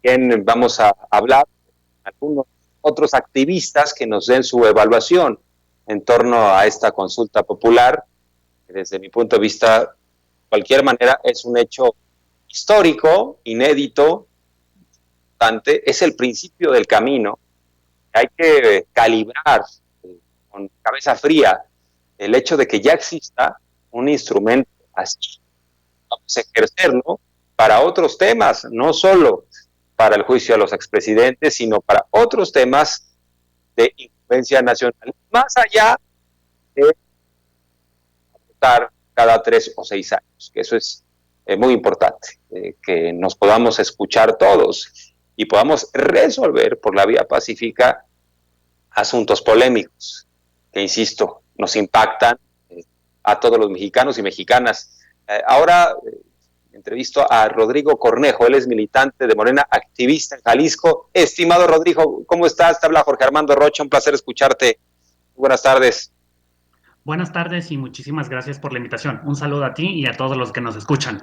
Bien, vamos a hablar con algunos otros activistas que nos den su evaluación en torno a esta consulta popular. Desde mi punto de vista, de cualquier manera, es un hecho histórico, inédito, importante, es el principio del camino. Hay que calibrar con cabeza fría el hecho de que ya exista un instrumento así. Vamos a ejercerlo para otros temas, no solo para el juicio a los expresidentes, sino para otros temas de influencia nacional, más allá de votar cada 3 o 6 años, que eso es muy importante, que nos podamos escuchar todos y podamos resolver por la vía pacífica asuntos polémicos que, insisto, nos impactan a todos los mexicanos y mexicanas. Ahora entrevisto a Rodrigo Cornejo, él es militante de Morena, activista en Jalisco. Estimado Rodrigo, ¿cómo estás? Te habla Jorge Armando Rocha, un placer escucharte. Buenas tardes. Buenas tardes y muchísimas gracias por la invitación. Un saludo a ti y a todos los que nos escuchan.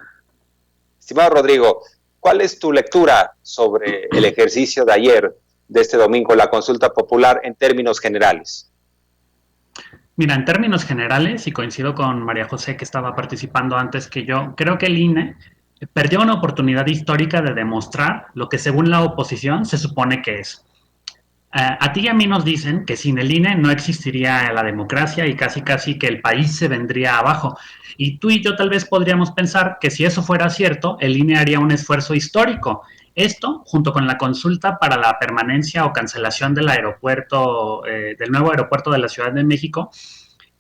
Estimado Rodrigo, ¿cuál es tu lectura sobre el ejercicio de ayer, de este domingo, la consulta popular en términos generales? Mira, en términos generales, y coincido con María José que estaba participando antes que yo, creo que el INE perdió una oportunidad histórica de demostrar lo que según la oposición se supone que es. A ti y a mí nos dicen que sin el INE no existiría la democracia y casi casi que el país se vendría abajo. Y tú y yo tal vez podríamos pensar que si eso fuera cierto, el INE haría un esfuerzo histórico. Esto, junto con la consulta para la permanencia o cancelación del aeropuerto, del nuevo aeropuerto de la Ciudad de México,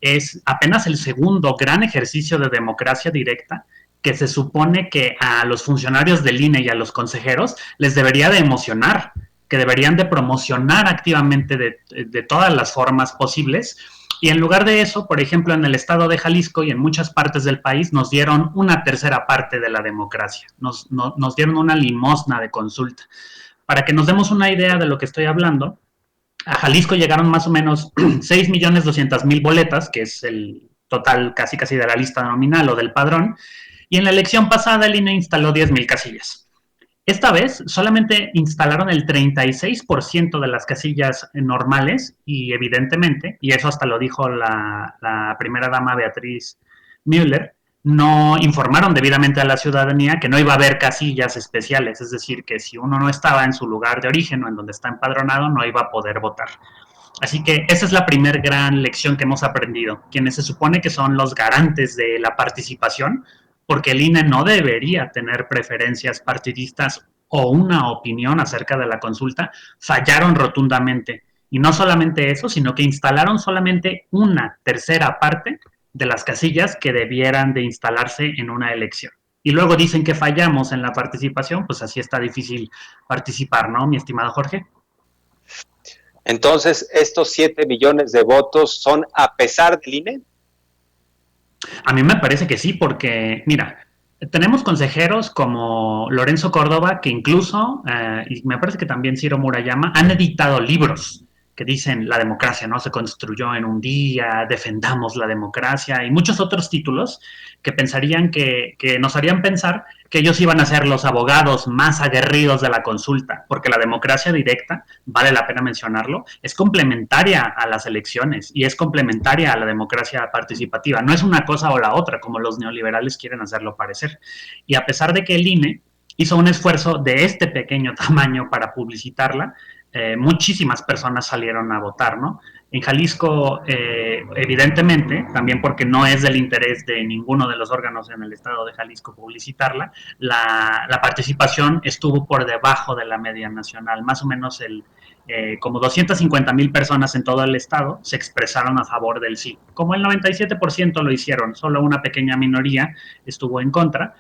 es apenas el segundo gran ejercicio de democracia directa que se supone que a los funcionarios del INE y a los consejeros les debería de emocionar, que deberían de promocionar activamente de todas las formas posibles. Y en lugar de eso, por ejemplo, en el estado de Jalisco y en muchas partes del país nos dieron una tercera parte de la democracia, nos dieron una limosna de consulta. Para que nos demos una idea de lo que estoy hablando, a Jalisco llegaron más o menos 6.200.000 boletas, que es el total casi casi de la lista nominal o del padrón, y en la elección pasada el INE instaló 10.000 casillas. Esta vez solamente instalaron el 36% de las casillas normales y evidentemente, y eso hasta lo dijo la primera dama Beatriz Müller, no informaron debidamente a la ciudadanía que no iba a haber casillas especiales, es decir, que si uno no estaba en su lugar de origen o en donde está empadronado, no iba a poder votar. Así que esa es la primera gran lección que hemos aprendido. Quienes se supone que son los garantes de la participación, porque el INE no debería tener preferencias partidistas o una opinión acerca de la consulta, fallaron rotundamente. Y no solamente eso, sino que instalaron solamente una tercera parte de las casillas que debieran de instalarse en una elección. Y luego dicen que fallamos en la participación, pues así está difícil participar, ¿no, mi estimado Jorge? Entonces, ¿estos 7 millones de votos son a pesar del INE? A mí me parece que sí, porque, mira, tenemos consejeros como Lorenzo Córdoba, que incluso, y me parece que también Ciro Murayama, han editado libros que dicen la democracia no se construyó en un día, defendamos la democracia y muchos otros títulos que pensarían que nos harían pensar que ellos iban a ser los abogados más aguerridos de la consulta, porque la democracia directa, vale la pena mencionarlo, es complementaria a las elecciones y es complementaria a la democracia participativa. No es una cosa o la otra, como los neoliberales quieren hacerlo parecer. Y a pesar de que el INE hizo un esfuerzo de este pequeño tamaño para publicitarla, muchísimas personas salieron a votar, ¿no? En Jalisco, evidentemente, también porque no es del interés de ninguno de los órganos en el estado de Jalisco publicitarla, la participación estuvo por debajo de la media nacional, más o menos como 250,000 personas en todo el estado se expresaron a favor del sí. Como el 97% lo hicieron, solo una pequeña minoría estuvo en contra,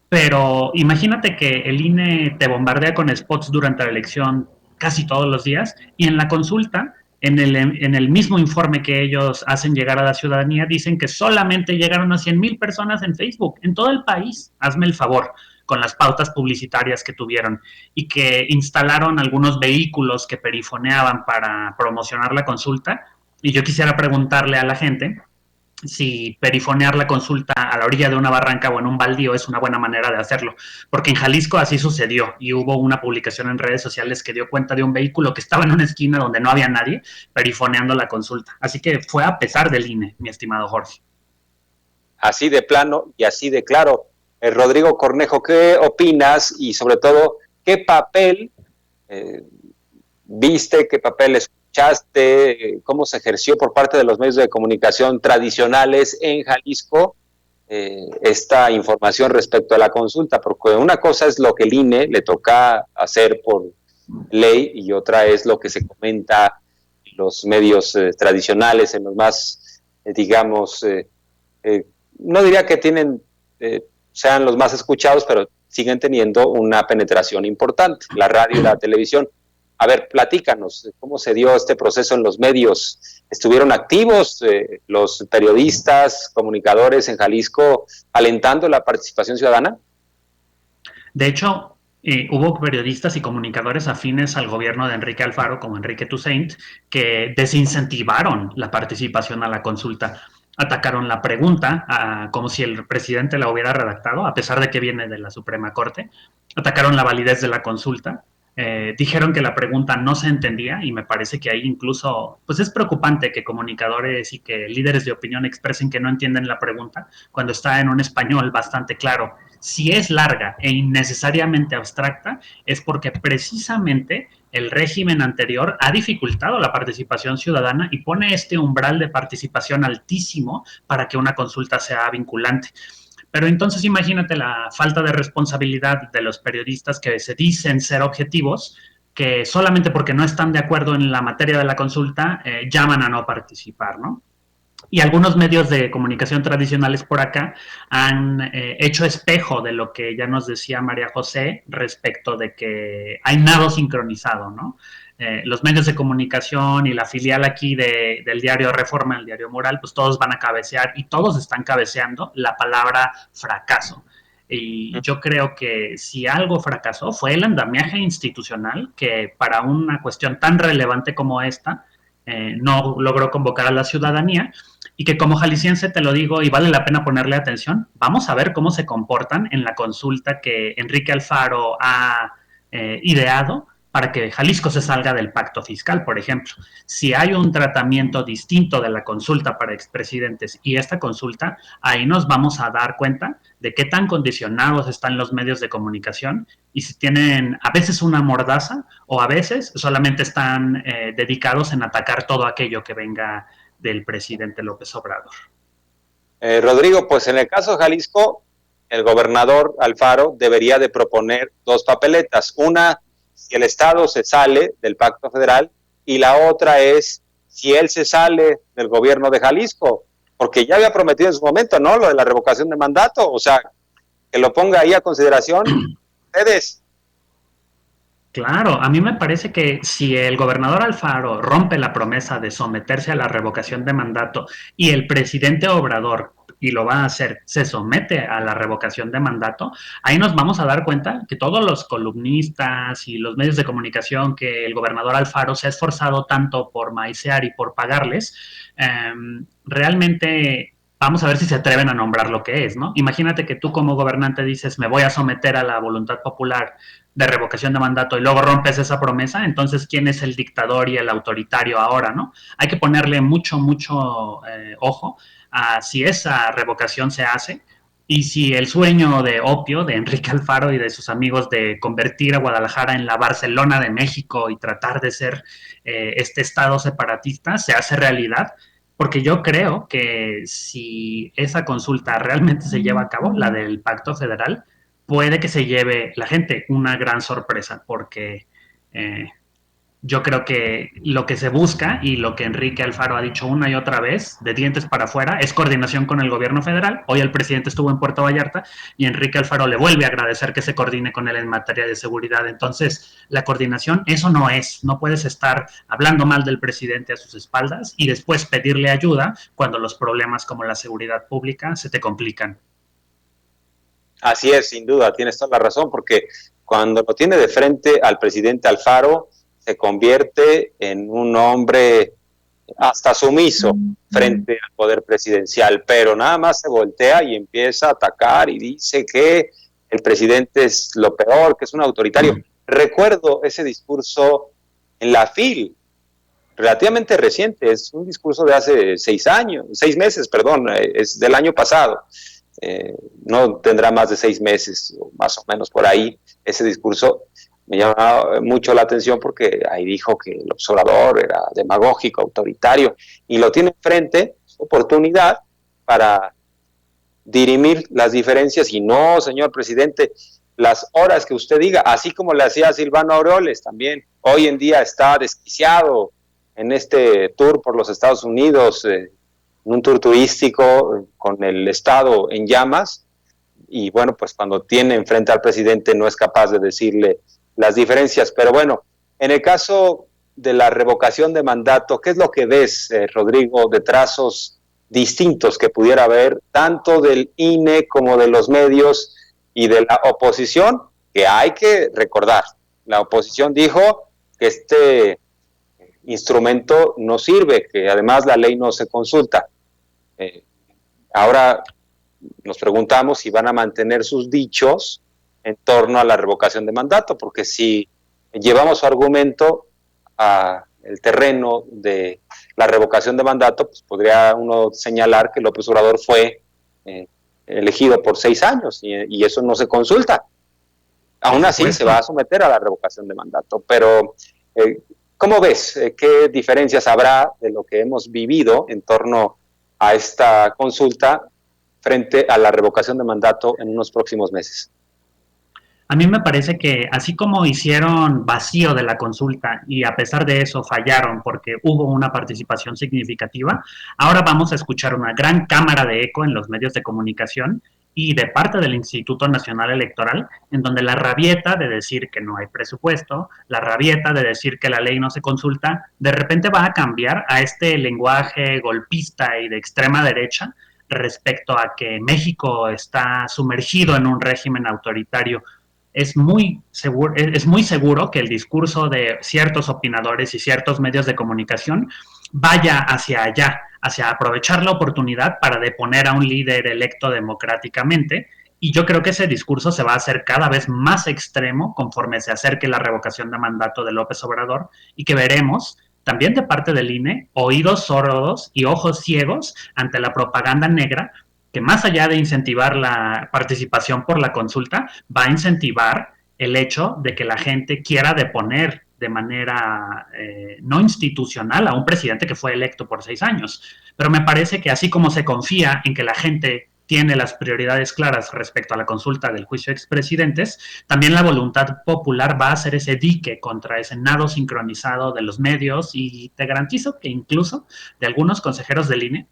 pero imagínate que el INE te bombardea con spots durante la elección casi todos los días y en la consulta, en el mismo informe que ellos hacen llegar a la ciudadanía, dicen que solamente llegaron a 100,000 personas en Facebook, en todo el país. Hazme el favor con las pautas publicitarias que tuvieron y que instalaron algunos vehículos que perifoneaban para promocionar la consulta. Y yo quisiera preguntarle a la gente si perifonear la consulta a la orilla de una barranca o en un baldío es una buena manera de hacerlo, porque en Jalisco así sucedió y hubo una publicación en redes sociales que dio cuenta de un vehículo que estaba en una esquina donde no había nadie perifoneando la consulta. Así que fue a pesar del INE, mi estimado Jorge. Así de plano y así de claro. Rodrigo Cornejo, ¿qué opinas y sobre todo qué papel eh, viste, qué papel escuchaste, cómo se ejerció por parte de los medios de comunicación tradicionales en Jalisco esta información respecto a la consulta? Porque una cosa es lo que el INE le toca hacer por ley y otra es lo que se comenta en los medios tradicionales, en los más, digamos, no diría que sean los más escuchados, pero siguen teniendo una penetración importante, la radio y la televisión. A ver, platícanos, ¿cómo se dio este proceso en los medios? ¿Estuvieron activos los periodistas, comunicadores en Jalisco alentando la participación ciudadana? De hecho, hubo periodistas y comunicadores afines al gobierno de Enrique Alfaro, como Enrique Toussaint, que desincentivaron la participación a la consulta. Atacaron la pregunta como si el presidente la hubiera redactado, a pesar de que viene de la Suprema Corte. Atacaron la validez de la consulta. Dijeron que la pregunta no se entendía y me parece que ahí incluso, pues es preocupante que comunicadores y que líderes de opinión expresen que no entienden la pregunta cuando está en un español bastante claro. Si es larga e innecesariamente abstracta, es porque precisamente el régimen anterior ha dificultado la participación ciudadana y pone este umbral de participación altísimo para que una consulta sea vinculante. Pero entonces imagínate la falta de responsabilidad de los periodistas que se dicen ser objetivos, que solamente porque no están de acuerdo en la materia de la consulta llaman a no participar, ¿no? Y algunos medios de comunicación tradicionales por acá han hecho espejo de lo que ya nos decía María José respecto de que hay nado sincronizado, ¿no? Los medios de comunicación y la filial aquí del diario Reforma, el diario Moral, pues todos van a cabecear y todos están cabeceando la palabra fracaso. Y yo creo que si algo fracasó fue el andamiaje institucional que para una cuestión tan relevante como esta no logró convocar a la ciudadanía y que como jalisciense te lo digo y vale la pena ponerle atención, vamos a ver cómo se comportan en la consulta que Enrique Alfaro ha ideado para que Jalisco se salga del pacto fiscal, por ejemplo. Si hay un tratamiento distinto de la consulta para expresidentes y esta consulta, ahí nos vamos a dar cuenta de qué tan condicionados están los medios de comunicación y si tienen a veces una mordaza o a veces solamente están dedicados en atacar todo aquello que venga del presidente López Obrador. Rodrigo, pues en el caso de Jalisco, el gobernador Alfaro debería de proponer dos papeletas. Una, si el Estado se sale del pacto federal, y la otra es si él se sale del gobierno de Jalisco, porque ya había prometido en su momento, ¿no? Lo de la revocación de mandato, o sea, que lo ponga ahí a consideración ustedes. Claro, a mí me parece que si el gobernador Alfaro rompe la promesa de someterse a la revocación de mandato y el presidente Obrador, y lo va a hacer, se somete a la revocación de mandato, ahí nos vamos a dar cuenta que todos los columnistas y los medios de comunicación que el gobernador Alfaro se ha esforzado tanto por maicear y por pagarles, realmente vamos a ver si se atreven a nombrar lo que es, ¿no? Imagínate que tú como gobernante dices, me voy a someter a la voluntad popular de revocación de mandato y luego rompes esa promesa, entonces, ¿quién es el dictador y el autoritario ahora, no? Hay que ponerle mucho ojo a si esa revocación se hace y si el sueño de opio de Enrique Alfaro y de sus amigos de convertir a Guadalajara en la Barcelona de México y tratar de ser este estado separatista se hace realidad, porque yo creo que si esa consulta realmente se lleva a cabo, la del Pacto Federal, puede que se lleve la gente una gran sorpresa, porque eh, yo creo que lo que se busca y lo que Enrique Alfaro ha dicho una y otra vez, de dientes para afuera, es coordinación con el gobierno federal. Hoy el presidente estuvo en Puerto Vallarta y Enrique Alfaro le vuelve a agradecer que se coordine con él en materia de seguridad. Entonces, la coordinación, eso no es. No puedes estar hablando mal del presidente a sus espaldas y después pedirle ayuda cuando los problemas como la seguridad pública se te complican. Así es, sin duda, tienes toda la razón, porque cuando lo tiene de frente al presidente Alfaro, se convierte en un hombre hasta sumiso frente al poder presidencial, pero nada más se voltea y empieza a atacar y dice que el presidente es lo peor, que es un autoritario. Recuerdo ese discurso en la FIL, relativamente reciente, es un discurso de hace 6 meses, es del año pasado. No tendrá más de 6 meses, o más o menos por ahí. Ese discurso me llama mucho la atención porque ahí dijo que el observador era demagógico, autoritario, y lo tiene enfrente, oportunidad para dirimir las diferencias. Y no, señor presidente, las horas que usted diga, así como le hacía Silvano Aureoles también, hoy en día está desquiciado en este tour por los Estados Unidos, en un tour turístico con el Estado en llamas, y bueno, pues cuando tiene enfrente al presidente no es capaz de decirle las diferencias. Pero bueno, en el caso de la revocación de mandato, ¿qué es lo que ves, Rodrigo, de trazos distintos que pudiera haber, tanto del INE como de los medios y de la oposición? Que hay que recordar, la oposición dijo que este instrumento no sirve, que además la ley no se consulta. Ahora nos preguntamos si van a mantener sus dichos en torno a la revocación de mandato, porque si llevamos su argumento a el terreno de la revocación de mandato, pues podría uno señalar que López Obrador fue elegido por 6 años y eso no se consulta. Aún así se va a someter a la revocación de mandato, pero ¿cómo ves? ¿Qué diferencias habrá de lo que hemos vivido en torno a esta consulta frente a la revocación de mandato en unos próximos meses? A mí me parece que así como hicieron vacío de la consulta y a pesar de eso fallaron porque hubo una participación significativa, ahora vamos a escuchar una gran cámara de eco en los medios de comunicación y de parte del Instituto Nacional Electoral, en donde la rabieta de decir que no hay presupuesto, la rabieta de decir que la ley no se consulta, de repente va a cambiar a este lenguaje golpista y de extrema derecha respecto a que México está sumergido en un régimen autoritario. Es muy seguro que el discurso de ciertos opinadores y ciertos medios de comunicación vaya hacia allá, hacia aprovechar la oportunidad para deponer a un líder electo democráticamente. Y yo creo que ese discurso se va a hacer cada vez más extremo conforme se acerque la revocación de mandato de López Obrador y que veremos también de parte del INE oídos sordos y ojos ciegos ante la propaganda negra que más allá de incentivar la participación por la consulta, va a incentivar el hecho de que la gente quiera deponer de manera no institucional a un presidente que fue electo por 6 años. Pero me parece que así como se confía en que la gente tiene las prioridades claras respecto a la consulta del juicio de expresidentes, también la voluntad popular va a ser ese dique contra ese nado sincronizado de los medios y te garantizo que incluso de algunos consejeros del INE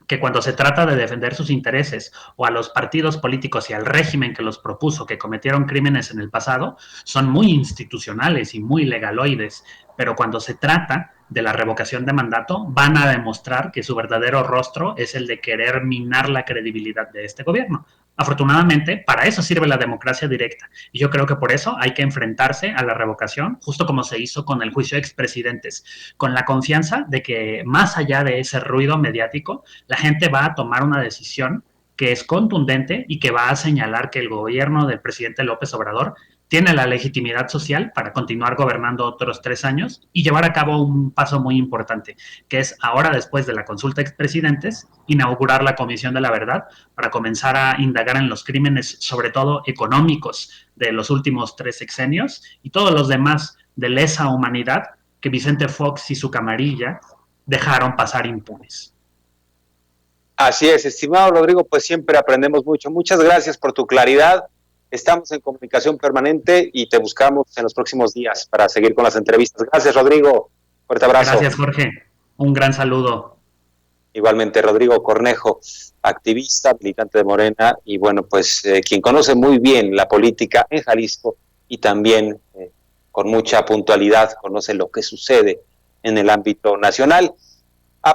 que cuando se trata de defender sus intereses o a los partidos políticos y al régimen que los propuso, que cometieron crímenes en el pasado, son muy institucionales y muy legaloides, pero cuando se trata de la revocación de mandato, van a demostrar que su verdadero rostro es el de querer minar la credibilidad de este gobierno. Afortunadamente, para eso sirve la democracia directa. Y yo creo que por eso hay que enfrentarse a la revocación, justo como se hizo con el juicio de expresidentes, con la confianza de que más allá de ese ruido mediático, la gente va a tomar una decisión que es contundente y que va a señalar que el gobierno del presidente López Obrador tiene la legitimidad social para continuar gobernando otros 3 años y llevar a cabo un paso muy importante, que es ahora, después de la consulta de expresidentes, inaugurar la Comisión de la Verdad para comenzar a indagar en los crímenes, sobre todo económicos, de los últimos 3 sexenios y todos los demás de lesa humanidad que Vicente Fox y su camarilla dejaron pasar impunes. Así es, estimado Rodrigo, pues siempre aprendemos mucho. Muchas gracias por tu claridad. Estamos en comunicación permanente y te buscamos en los próximos días para seguir con las entrevistas. Gracias, Rodrigo. Fuerte abrazo. Gracias, Jorge. Un gran saludo. Igualmente, Rodrigo Cornejo, activista, militante de Morena y bueno, pues quien conoce muy bien la política en Jalisco y también con mucha puntualidad conoce lo que sucede en el ámbito nacional.